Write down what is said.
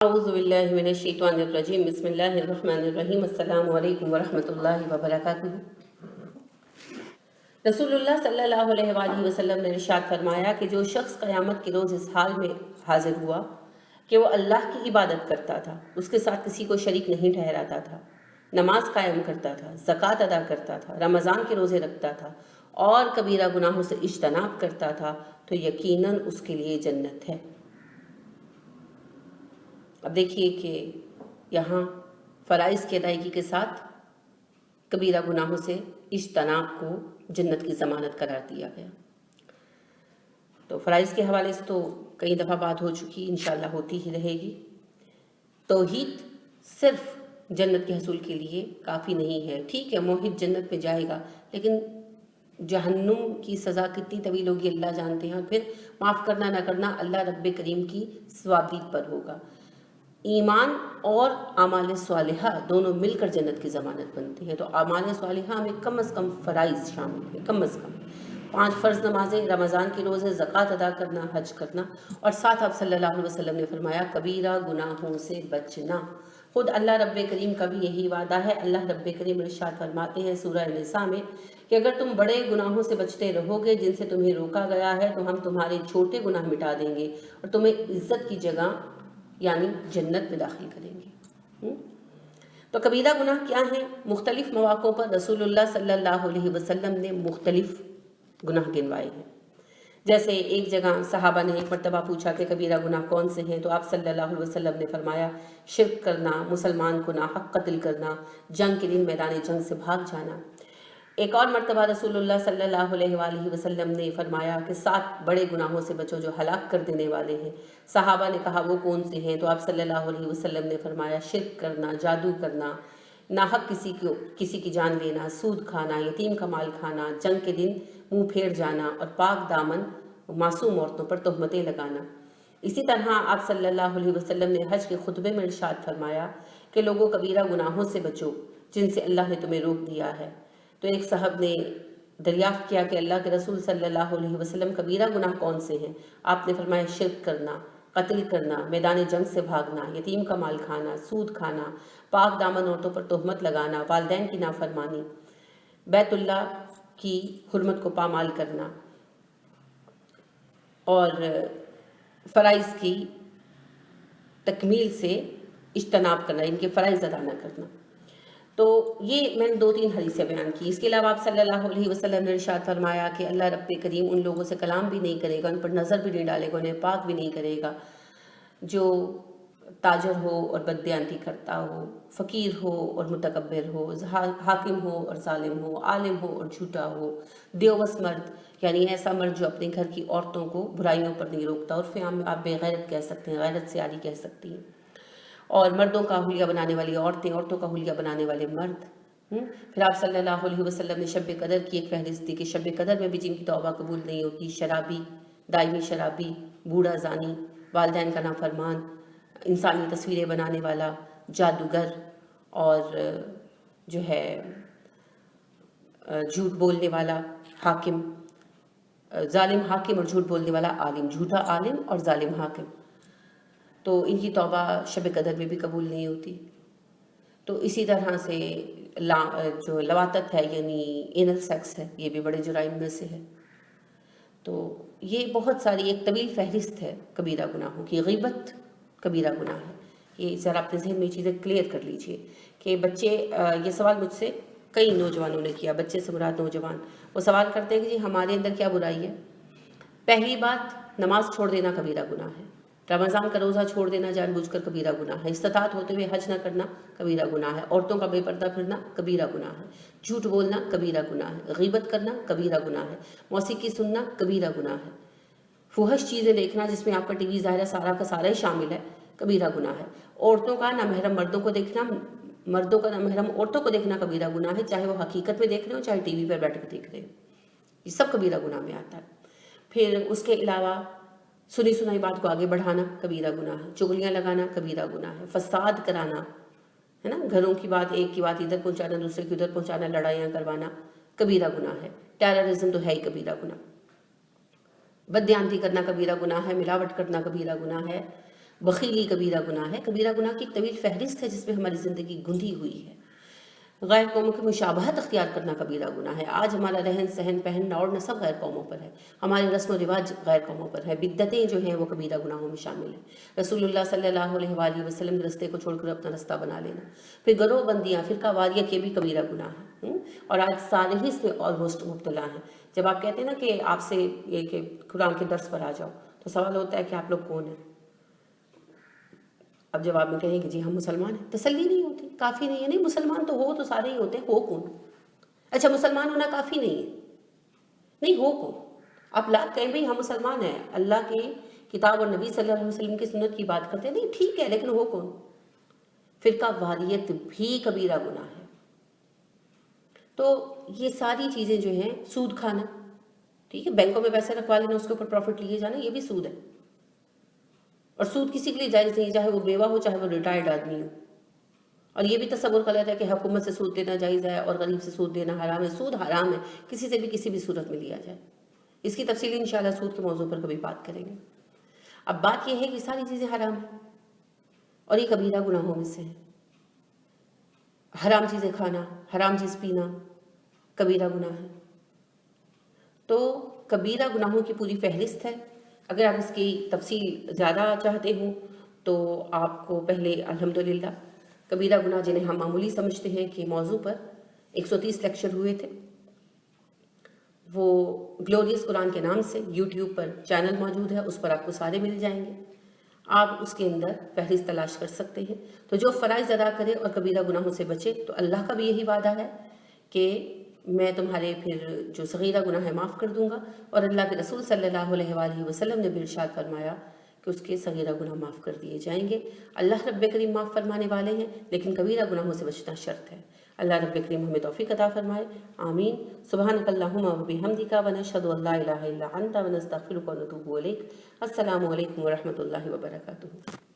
اعوذ باللہ من الشیطان الرجیم بسم اللہ الرحمن الرحیم السلام علیکم ورحمۃ اللہ وبرکاتہ۔ رسول اللہ صلی اللہ علیہ وآلہ وسلم نے ارشاد فرمایا کہ جو شخص قیامت کے روز اس حال میں حاضر ہوا کہ وہ اللہ کی عبادت کرتا تھا، اس کے ساتھ کسی کو شریک نہیں ٹھہراتا تھا، نماز قائم کرتا تھا، زکوٰۃ ادا کرتا تھا، رمضان کے روزے رکھتا تھا اور کبیرہ گناہوں سے اجتناب کرتا تھا، تو یقیناً اس کے لیے جنت ہے۔ اب دیکھیے کہ یہاں فرائض کی ادائیگی کے ساتھ کبیرہ گناہوں سے اجتناب کو جنت کی ضمانت قرار دیا گیا۔ تو فرائض کے حوالے سے تو کئی دفعہ بات ہو چکی، انشاءاللہ ہوتی ہی رہے گی۔ توحید صرف جنت کے حصول کے لیے کافی نہیں ہے۔ ٹھیک ہے، موحد جنت میں جائے گا، لیکن جہنم کی سزا کتنی طویل ہوگی اللہ جانتے ہیں، اور پھر معاف کرنا نہ کرنا اللہ رب کریم کی ثوابدید پر ہوگا۔ ایمان اور اعمال صالحہ دونوں مل کر جنت کی ضمانت بنتے ہیں۔ تو اعمال صالحہ میں کم از کم فرائض شامل ہیں، کم از کم 5 فرض نمازیں، رمضان کے روزے، زکوٰۃ ادا کرنا، حج کرنا، اور ساتھ آپ صلی اللہ علیہ وسلم نے فرمایا کبیرہ گناہوں سے بچنا۔ خود اللہ رب کریم کا بھی یہی وعدہ ہے۔ اللہ رب کریم ارشاد فرماتے ہیں سورہ نساء میں کہ اگر تم بڑے گناہوں سے بچتے رہو گے جن سے تمہیں روکا گیا ہے تو ہم تمہارے چھوٹے گناہ مٹا دیں گے اور تمہیں عزت کی جگہ یعنی جنت میں داخل کریں گے۔ تو کبیرہ گناہ کیا ہیں؟ مختلف مواقعوں پر رسول اللہ صلی اللہ علیہ وسلم نے مختلف گناہ گنوائے ہیں۔ جیسے ایک جگہ صحابہ نے ایک مرتبہ پوچھا کہ کبیرہ گناہ کون سے ہیں، تو آپ صلی اللہ علیہ وسلم نے فرمایا شرک کرنا، مسلمان کو ناحق قتل کرنا، جنگ کے دن میدان جنگ سے بھاگ جانا۔ ایک اور مرتبہ رسول اللہ صلی اللہ علیہ وآلہ وسلم نے فرمایا کہ 7 بڑے گناہوں سے بچو جو ہلاک کر دینے والے ہیں۔ صحابہ نے کہا وہ کون سے ہیں، تو آپ صلی اللہ علیہ وسلم نے فرمایا شرک کرنا، جادو کرنا، ناحق کسی کی جان لینا، سود کھانا، یتیم کا مال کھانا، جنگ کے دن منہ پھیر جانا، اور پاک دامن معصوم عورتوں پر تہمتیں لگانا۔ اسی طرح آپ صلی اللہ علیہ وسلم نے حج کے خطبے میں ارشاد فرمایا کہ لوگوں کبیرہ گناہوں سے بچو جن سے اللہ نے تمہیں روک دیا ہے۔ تو ایک صاحب نے دریافت کیا کہ اللہ کے رسول صلی اللہ علیہ وسلم کبیرہ گناہ کون سے ہیں؟ آپ نے فرمایا شرک کرنا، قتل کرنا، میدان جنگ سے بھاگنا، یتیم کا مال کھانا، سود کھانا، پاک دامن عورتوں پر تہمت لگانا، والدین کی نافرمانی، بیت اللہ کی حرمت کو پامال کرنا، اور فرائض کی تکمیل سے اجتناب کرنا، ان کے فرائض ادا نہ کرنا۔ تو یہ میں نے 2-3 حدیثیں بیان کی۔ اس کے علاوہ آپ صلی اللہ علیہ وسلم نے ارشاد فرمایا کہ اللہ رب کریم ان لوگوں سے کلام بھی نہیں کرے گا، ان پر نظر بھی نہیں ڈالے گا، انہیں پاک بھی نہیں کرے گا جو تاجر ہو اور بددیانتی کرتا ہو، فقیر ہو اور متکبر ہو، حاکم ہو اور ظالم ہو، عالم ہو اور جھوٹا ہو، دیوبس مرد یعنی ایسا مرد جو اپنے گھر کی عورتوں کو برائیوں پر نہیں روکتا، اور فی عام آپ بے غیرت کہہ سکتے ہیں، غیرت سے عاری کہہ سکتی ہیں، اور مردوں کا حلیہ بنانے والی عورتیں، عورتوں کا حلیہ بنانے والے مرد۔ پھر آپ صلی اللہ علیہ وسلم نے شب قدر کی ایک فہرست دی کہ شب قدر میں بھی جن کی توبہ قبول نہیں ہوتی، شرابی، دائمی شرابی، بوڑھا زانی، والدین کا نافرمان، انسانی تصویریں بنانے والا، جادوگر، اور جو ہے جھوٹ بولنے والا حاکم، ظالم حاکم اور جھوٹ بولنے والا عالم، جھوٹا عالم اور ظالم حاکم، تو ان کی توبہ شب قدر میں بھی قبول نہیں ہوتی۔ تو اسی طرح سے جو لواطت ہے یعنی اینل سیکس ہے، یہ بھی بڑے جرائم میں سے ہے۔ تو یہ بہت ساری ایک طویل فہرست ہے کبیرہ گناہوں کی۔ غیبت کبیرہ گناہ ہے۔ یہ ذرا اپنے ذہن میں چیزیں کلیئر کر لیجئے کہ بچے، یہ سوال مجھ سے کئی نوجوانوں نے کیا، بچے سے مراد نوجوان، وہ سوال کرتے ہیں کہ جی ہمارے اندر کیا برائی ہے؟ پہلی بات، نماز چھوڑ دینا کبیرہ گناہ ہے، رمضان کا روزہ چھوڑ دینا جان بوجھ کر کبیرہ گناہ ہے، استطاعت ہوتے ہوئے حج نہ کرنا کبیرہ گناہ ہے، عورتوں کا بے پردہ پھرنا کبیرہ گناہ ہے، جھوٹ بولنا کبیرہ گناہ ہے، غیبت کرنا کبیرہ گناہ ہے، موسیقی سننا کبیرہ گناہ ہے، فحش چیزیں دیکھنا جس میں آپ کا ٹی وی ظاہر ہے سارا کا سارا ہی شامل ہے، کبیرہ گناہ ہے، عورتوں کا نامحرم مردوں کو دیکھنا، مردوں کا نامحرم عورتوں کو دیکھنا کبیرہ گناہ ہے، چاہے وہ حقیقت میں دیکھ رہے ہو چاہے ٹی وی پر بیٹھ کے دیکھ رہے ہو، یہ سب کبیرہ گناہ میں آتا ہے۔ پھر اس کے علاوہ سنی سنائی بات کو آگے بڑھانا کبیرہ گناہ ہے، چغلیاں لگانا کبیرہ گناہ ہے، فساد کرانا ہے نا، گھروں کی بات، ایک کی بات ادھر پہنچانا دوسرے کی ادھر پہنچانا، لڑائیاں کروانا کبیرہ گناہ ہے، ٹیررزم تو ہے ہی کبیرہ گناہ، بددیانتی کرنا کبیرہ گناہ ہے، ملاوٹ کرنا کبیرہ گناہ ہے، بخیلی کبیرہ گناہ ہے. کبیرہ گناہ کی ایک طویل فہرست ہے جس میں ہماری زندگی گندھی ہوئی ہے. غیر قوموں کی مشابہت اختیار کرنا کبیرہ گناہ ہے. آج ہمارا رہن سہن پہننا اوڑھنا سب غیر قوموں پر ہے. ہمارے رسم و رواج غیر قوموں پر ہے. بدعتیں جو ہیں وہ کبیرہ گناہوں میں شامل ہیں. رسول اللہ صلی اللہ علیہ وآلہ وسلم کے رستے کو چھوڑ کر اپنا رستہ بنا لینا. پھر گروہ بندیاں، فرقہ واریت، یہ بھی کبیرہ گناہ ہے. اور آج سارے ہی اس میں آلموسٹ مبتلا ہیں. جب آپ کہتے ہیں نا کہ آپ سے یہ کہ قرآن کے درس پر آ جاؤ، تو سوال ہوتا ہے کہ آپ لوگ کون ہیں. اب جواب میں کہیں کہ جی ہم مسلمان ہیں، تسلی نہیں ہوتی، کافی نہیں ہے. نہیں، مسلمان تو ہو تو سارے ہی ہوتے ہیں، ہو کون؟ اچھا، مسلمان ہونا کافی نہیں ہے. نہیں، ہو کون؟ آپ لاکھ کہیں بھئی ہم مسلمان ہیں، اللہ کی کتاب اور نبی صلی اللہ علیہ وسلم کی سنت کی بات کرتے ہیں، نہیں ٹھیک ہے، لیکن ہو کون؟ فرقہ واریت بھی کبیرہ گناہ ہے. تو یہ ساری چیزیں جو ہیں، سود کھانا، ٹھیک ہے، بینکوں میں پیسے رکھوا لینا، اس کے اوپر پروفٹ لیے جانا، یہ بھی سود ہے. اور سود کسی کے لیے جائز نہیں، چاہے وہ بیوہ ہو چاہے وہ ریٹائرڈ آدمی ہو. اور یہ بھی تصور غلط ہے کہ حکومت سے سود لینا جائز ہے اور غریب سے سود لینا حرام ہے. سود حرام ہے، کسی سے بھی کسی بھی صورت میں لیا جائے. اس کی تفصیل انشاءاللہ سود کے موضوع پر کبھی بات کریں گے. اب بات یہ ہے کہ ساری چیزیں حرام ہیں اور یہ کبیرہ گناہوں میں سے ہیں. حرام چیزیں کھانا، حرام چیز پینا کبیرہ گناہ ہے. تو کبیرہ گناہوں کی پوری فہرست ہے. اگر آپ اس کی تفصیل زیادہ چاہتے ہوں تو آپ کو پہلے الحمدللہ کبیرہ گناہ جنہیں ہم معمولی سمجھتے ہیں کہ موضوع پر 130 لیکچر ہوئے تھے. وہ گلوریس قرآن کے نام سے یوٹیوب پر چینل موجود ہے، اس پر آپ کو سارے مل جائیں گے. آپ اس کے اندر فہرست تلاش کر سکتے ہیں. تو جو فرائض ادا کرے اور کبیرہ گناہوں سے بچے تو اللہ کا بھی یہی وعدہ ہے کہ میں تمہارے پھر جو صغیرہ گناہ ہے معاف کر دوں گا. اور اللہ کے رسول صلی اللہ علیہ وآلہ وسلم نے بھی ارشاد فرمایا کہ اس کے صغیرہ گناہ معاف کر دیے جائیں گے. اللہ رب کریم معاف فرمانے والے ہیں، لیکن کبیرہ گناہوں سے بچنا شرط ہے. اللہ رب کریم ہمیں توفیق عطا فرمائے، آمین. سبحانک اللہم و بحمدک ونشہد ان لا الہ الا انت ونستغفرک ونتوب الیک. السلام علیکم ورحمۃ اللہ وبرکاتہ.